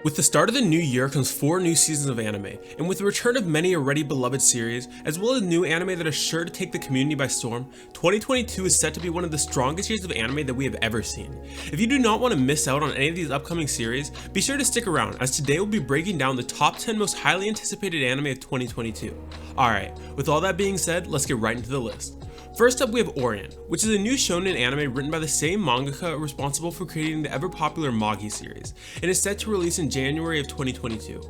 With the start of the new year comes 4 new seasons of anime, and with the return of many already beloved series, as well as new anime that are sure to take the community by storm, 2022 is set to be one of the strongest years of anime that we have ever seen. If you do not want to miss out on any of these upcoming series, be sure to stick around, as today we'll be breaking down the top 10 most highly anticipated anime of 2022. Alright, with all that being said, let's get right into the list. First up we have Orient, which is a new shonen anime written by the same mangaka responsible for creating the ever popular Magi series, and is set to release in January of 2022.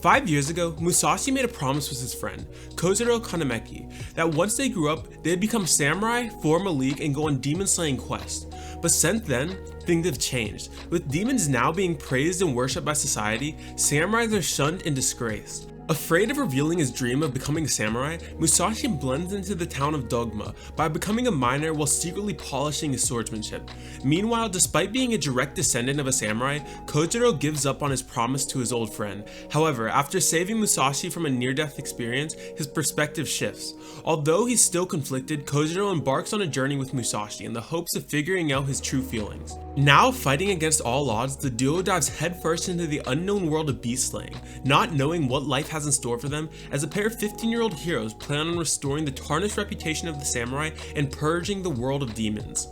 5 years ago, Musashi made a promise with his friend, Kozuro Kanameki, that once they grew up, they'd become samurai, form a league, and go on demon slaying quests. But since then, things have changed. With demons now being praised and worshipped by society, samurais are shunned and disgraced. Afraid of revealing his dream of becoming a samurai, Musashi blends into the town of Dogma by becoming a miner while secretly polishing his swordsmanship. Meanwhile, despite being a direct descendant of a samurai, Kojiro gives up on his promise to his old friend. However, after saving Musashi from a near-death experience, his perspective shifts. Although he's still conflicted, Kojiro embarks on a journey with Musashi in the hopes of figuring out his true feelings. Now fighting against all odds, the duo dives headfirst into the unknown world of beast slaying, not knowing what life has in store for them, as a pair of 15-year-old heroes plan on restoring the tarnished reputation of the samurai and purging the world of demons.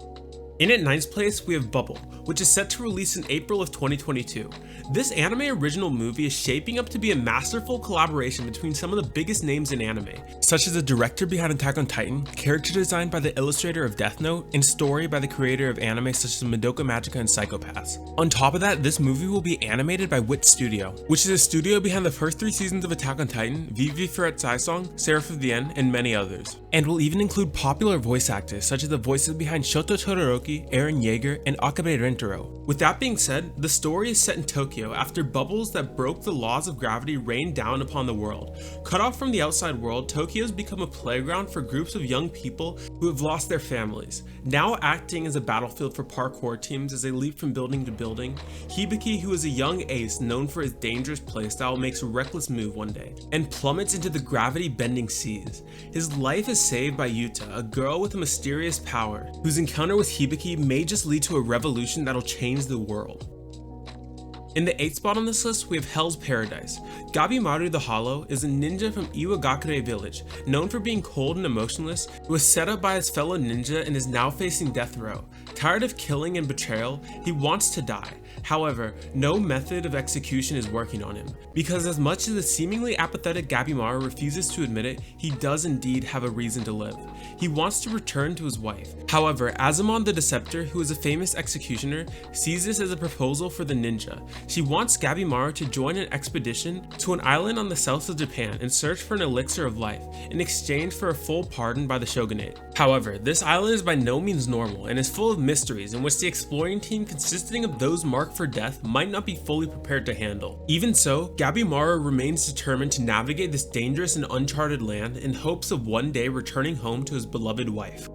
In at 9th place, we have Bubble, which is set to release in April of 2022. This anime original movie is shaping up to be a masterful collaboration between some of the biggest names in anime, such as the director behind Attack on Titan, character design by the illustrator of Death Note, and story by the creator of anime such as Madoka Magica and Psycho-Pass. On top of that, this movie will be animated by Wit Studio, which is a studio behind the first 3 seasons of Attack on Titan, Vivi Fret Song, Seraph of the End, and many others. And will even include popular voice actors such as the voices behind Shoto Todoroki, Eren Yeager, and Akabe Rentaro. With that being said, the story is set in Tokyo after bubbles that broke the laws of gravity rained down upon the world. Cut off from the outside world, Tokyo has become a playground for groups of young people who have lost their families, now acting as a battlefield for parkour teams as they leap from building to building. Hibiki, who is a young ace known for his dangerous playstyle, makes a reckless move one day and plummets into the gravity-bending seas. His life is saved by Yuta, a girl with a mysterious power, whose encounter with Hibiki may just lead to a revolution that'll change the world. In the 8th spot on this list, we have Hell's Paradise. Gabimaru the Hollow is a ninja from Iwagakure village, known for being cold and emotionless, who was set up by his fellow ninja and is now facing death row. Tired of killing and betrayal, he wants to die. However, no method of execution is working on him, because as much as the seemingly apathetic Gabimaru refuses to admit it, he does indeed have a reason to live. He wants to return to his wife. However, Azumon the Deceptor, who is a famous executioner, sees this as a proposal for the ninja. She wants Gabimaru to join an expedition to an island on the south of Japan and search for an elixir of life, in exchange for a full pardon by the shogunate. However, this island is by no means normal and is full of mysteries in which the exploring team consisting of those marked for death might not be fully prepared to handle. Even so, Gabimaru remains determined to navigate this dangerous and uncharted land in hopes of one day returning home to his beloved wife.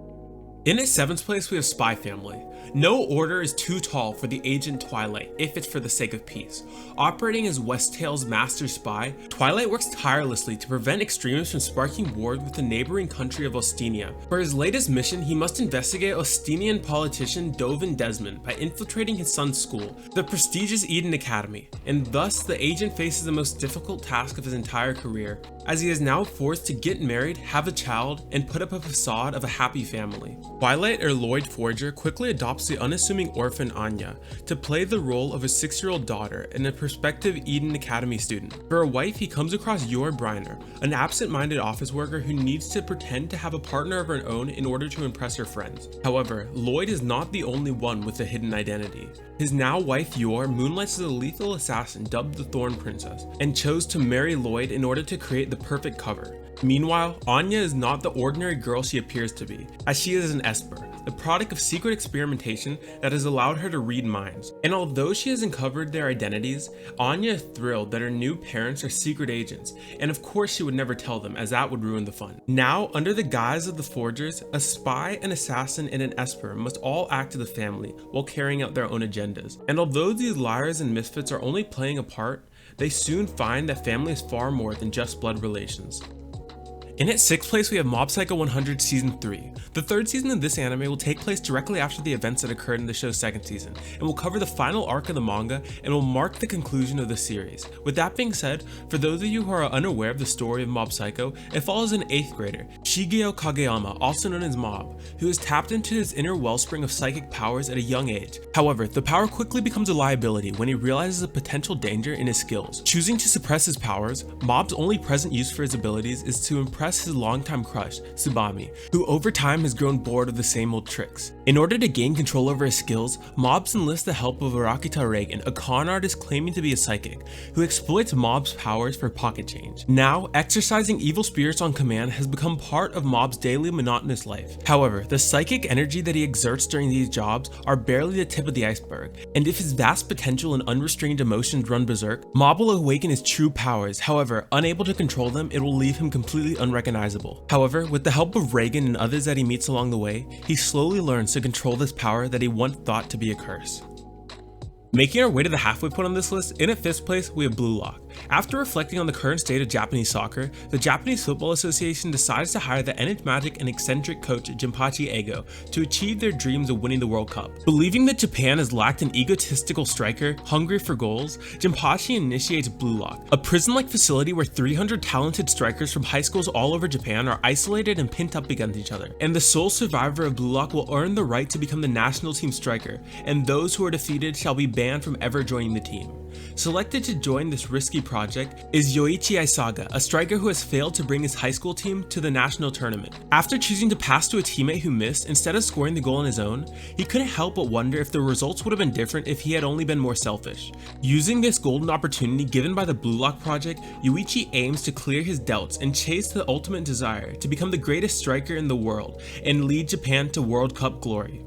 In its 7th place, we have Spy Family. No order is too tall for the agent Twilight, if it's for the sake of peace. Operating as Westtail's master spy, Twilight works tirelessly to prevent extremists from sparking wars with the neighboring country of Ostenia. For his latest mission, he must investigate Ostenian politician Dovin Desmond by infiltrating his son's school, the prestigious Eden Academy, and thus the agent faces the most difficult task of his entire career, as he is now forced to get married, have a child, and put up a facade of a happy family. Twilight, or Lloyd Forger, quickly adopts the unassuming orphan Anya to play the role of his 6-year-old daughter and a prospective Eden Academy student. For a wife, he comes across Yor Briner, an absent-minded office worker who needs to pretend to have a partner of her own in order to impress her friends. However, Lloyd is not the only one with a hidden identity. His now wife Yor moonlights as a lethal assassin dubbed the Thorn Princess, and chose to marry Lloyd in order to create the perfect cover. Meanwhile, Anya is not the ordinary girl she appears to be, as she is an Esper, the product of secret experimentation that has allowed her to read minds. And although she has uncovered their identities, Anya is thrilled that her new parents are secret agents, and of course she would never tell them, as that would ruin the fun. Now, under the guise of the Forgers, a spy, an assassin, and an Esper must all act as a family while carrying out their own agendas. And although these liars and misfits are only playing a part, they soon find that family is far more than just blood relations. In at 6th place, we have Mob Psycho 100 Season 3. The 3rd season of this anime will take place directly after the events that occurred in the show's 2nd season, and will cover the final arc of the manga and will mark the conclusion of the series. With that being said, for those of you who are unaware of the story of Mob Psycho, it follows an 8th grader, Shigeo Kageyama, also known as Mob, who is tapped into his inner wellspring of psychic powers at a young age. However, the power quickly becomes a liability when he realizes a potential danger in his skills. Choosing to suppress his powers, Mob's only present use for his abilities is to impress his longtime crush, Tsubami, who over time has grown bored of the same old tricks. In order to gain control over his skills, Mobs enlists the help of Arakita Reagan, a con artist claiming to be a psychic, who exploits Mob's powers for pocket change. Now, exercising evil spirits on command has become part of Mob's daily monotonous life. However, the psychic energy that he exerts during these jobs are barely the tip of the iceberg, and if his vast potential and unrestrained emotions run berserk, Mob will awaken his true powers. However, unable to control them, it will leave him completely unrecognizable. However, with the help of Reagan and others that he meets along the way, he slowly learns to control this power that he once thought to be a curse. Making our way to the halfway point on this list, in at 5th place, we have Blue Lock. After reflecting on the current state of Japanese soccer, the Japanese Football Association decides to hire the enigmatic and eccentric coach Jinpachi Eigo to achieve their dreams of winning the World Cup. Believing that Japan has lacked an egotistical striker hungry for goals, Jinpachi initiates Blue Lock, a prison-like facility where 300 talented strikers from high schools all over Japan are isolated and pinned up against each other. And the sole survivor of Blue Lock will earn the right to become the national team striker, and those who are defeated shall be banned from ever joining the team. Selected to join this risky project is Yoichi Aisaga, a striker who has failed to bring his high school team to the national tournament. After choosing to pass to a teammate who missed instead of scoring the goal on his own, he couldn't help but wonder if the results would have been different if he had only been more selfish. Using this golden opportunity given by the Blue Lock project, Yoichi aims to clear his doubts and chase the ultimate desire to become the greatest striker in the world and lead Japan to World Cup glory.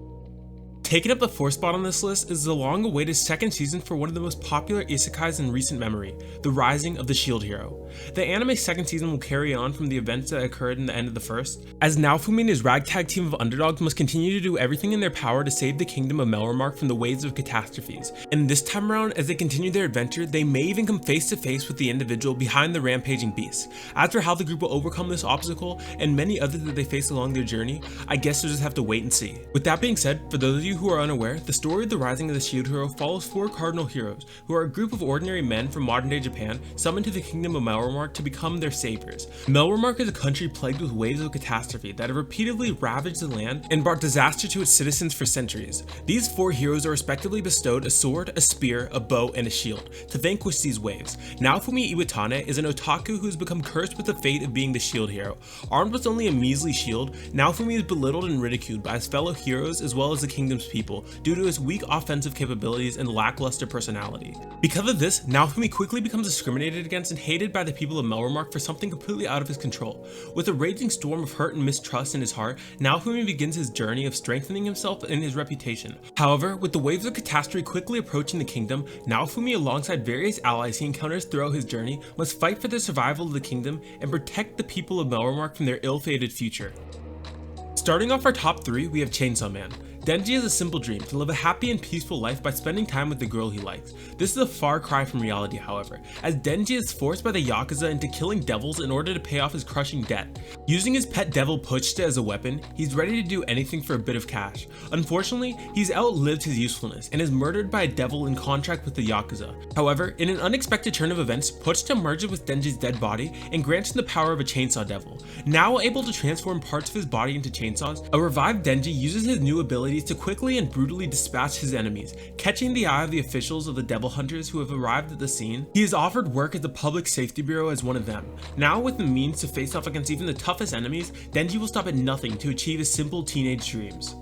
Taking up the 4th spot on this list is the long-awaited 2nd season for one of the most popular isekais in recent memory, The Rising of the Shield Hero. The anime's 2nd season will carry on from the events that occurred in the end of the 1st, as Naofumi and his ragtag team of underdogs must continue to do everything in their power to save the kingdom of Melromark from the waves of catastrophes. And this time around, as they continue their adventure, they may even come face to face with the individual behind the rampaging beast. As for how the group will overcome this obstacle and many others that they face along their journey, I guess we'll just have to wait and see. With that being said, for those of you who are unaware, the story of The Rising of the Shield Hero follows 4 cardinal heroes, who are a group of ordinary men from modern-day Japan summoned to the kingdom of Melromark to become their saviors. Melromark is a country plagued with waves of catastrophe that have repeatedly ravaged the land and brought disaster to its citizens for centuries. These 4 heroes are respectively bestowed a sword, a spear, a bow, and a shield to vanquish these waves. Naofumi Iwatane is an otaku who's become cursed with the fate of being the shield hero. Armed with only a measly shield, Naofumi is belittled and ridiculed by his fellow heroes as well as the kingdom's people due to his weak offensive capabilities and lackluster personality. Because of this, Naofumi quickly becomes discriminated against and hated by the people of Melromark for something completely out of his control. With a raging storm of hurt and mistrust in his heart, Naofumi begins his journey of strengthening himself and his reputation. However, with the waves of catastrophe quickly approaching the kingdom, Naofumi, alongside various allies he encounters throughout his journey, must fight for the survival of the kingdom and protect the people of Melromark from their ill-fated future. Starting off our top 3, we have Chainsaw Man. Denji has a simple dream, to live a happy and peaceful life by spending time with the girl he likes. This is a far cry from reality, however, as Denji is forced by the Yakuza into killing devils in order to pay off his crushing debt. Using his pet devil Puchita as a weapon, he's ready to do anything for a bit of cash. Unfortunately, he's outlived his usefulness and is murdered by a devil in contract with the Yakuza. However, in an unexpected turn of events, Puchita merges with Denji's dead body and grants him the power of a chainsaw devil. Now able to transform parts of his body into chainsaws, a revived Denji uses his new abilities to quickly and brutally dispatch his enemies. Catching the eye of the officials of the devil hunters who have arrived at the scene, he is offered work at the Public Safety Bureau as one of them. Now with the means to face off against even the toughest enemies, Denji will stop at nothing to achieve his simple teenage dreams.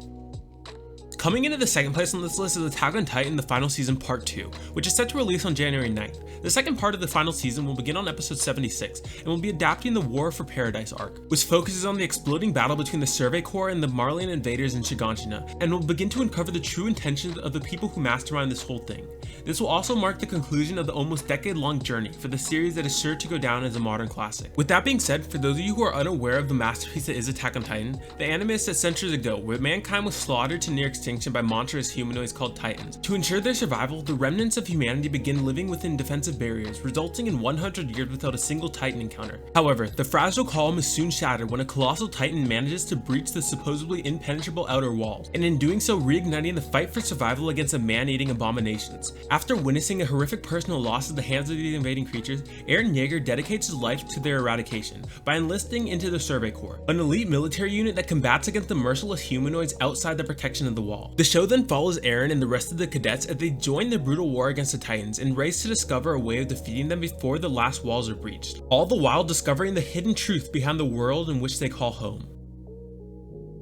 Coming into the 2nd place on this list is Attack on Titan: The Final Season Part 2, which is set to release on January 9th. The second part of the final season will begin on episode 76, and will be adapting the War for Paradise arc, which focuses on the exploding battle between the Survey Corps and the Marleyan invaders in Shiganshina, and will begin to uncover the true intentions of the people who mastermind this whole thing. This will also mark the conclusion of the almost decade-long journey for the series that is sure to go down as a modern classic. With that being said, for those of you who are unaware of the masterpiece that is Attack on Titan, the anime is set centuries ago where mankind was slaughtered to near extinction by monstrous humanoids called Titans. To ensure their survival, the remnants of humanity begin living within defensive barriers, resulting in 100 years without a single Titan encounter. However, the fragile calm is soon shattered when a colossal Titan manages to breach the supposedly impenetrable outer walls, and in doing so reigniting the fight for survival against the man-eating abominations. After witnessing a horrific personal loss at the hands of these invading creatures, Eren Yeager dedicates his life to their eradication by enlisting into the Survey Corps, an elite military unit that combats against the merciless humanoids outside the protection of the wall. The show then follows Eren and the rest of the cadets as they join the brutal war against the Titans and race to discover a way of defeating them before the last walls are breached, all the while discovering the hidden truth behind the world in which they call home.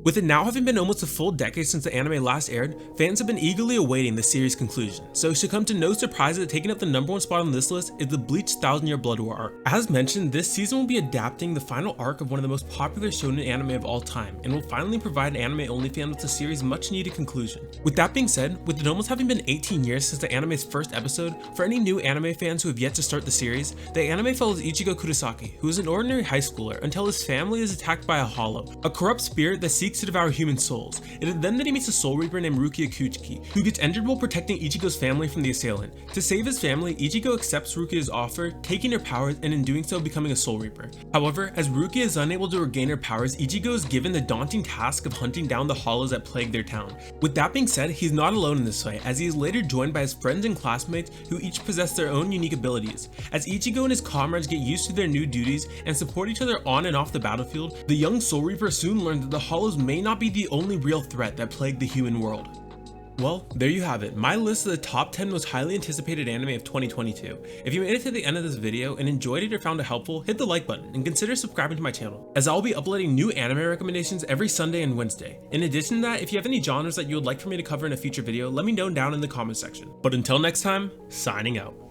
With it now having been almost a full decade since the anime last aired, fans have been eagerly awaiting the series' conclusion, so it should come to no surprise that taking up the #1 spot on this list is the Bleach 1000-Year Blood War arc. As mentioned, this season will be adapting the final arc of one of the most popular shonen anime of all time, and will finally provide anime-only fans with the series' much-needed conclusion. With that being said, with it almost having been 18 years since the anime's first episode, for any new anime fans who have yet to start the series, the anime follows Ichigo Kurosaki, who is an ordinary high schooler until his family is attacked by a hollow, a corrupt spirit that seeks to devour human souls. It is then that he meets a soul reaper named Rukia Kuchiki, who gets injured while protecting Ichigo's family from the assailant. To save his family, Ichigo accepts Rukia's offer, taking her powers and in doing so becoming a soul reaper. However, as Rukia is unable to regain her powers, Ichigo is given the daunting task of hunting down the hollows that plague their town. With that being said, he's not alone in this fight, as he is later joined by his friends and classmates who each possess their own unique abilities. As Ichigo and his comrades get used to their new duties and support each other on and off the battlefield, the young soul reaper soon learns that the hollows may not be the only real threat that plagued the human world. Well, there you have it, my list of the top 10 most highly anticipated anime of 2022. If you made it to the end of this video and enjoyed it or found it helpful, hit the like button and consider subscribing to my channel, as I'll be uploading new anime recommendations every Sunday and Wednesday. In addition to that, if you have any genres that you would like for me to cover in a future video, let me know down in the comment section. But until next time, signing out.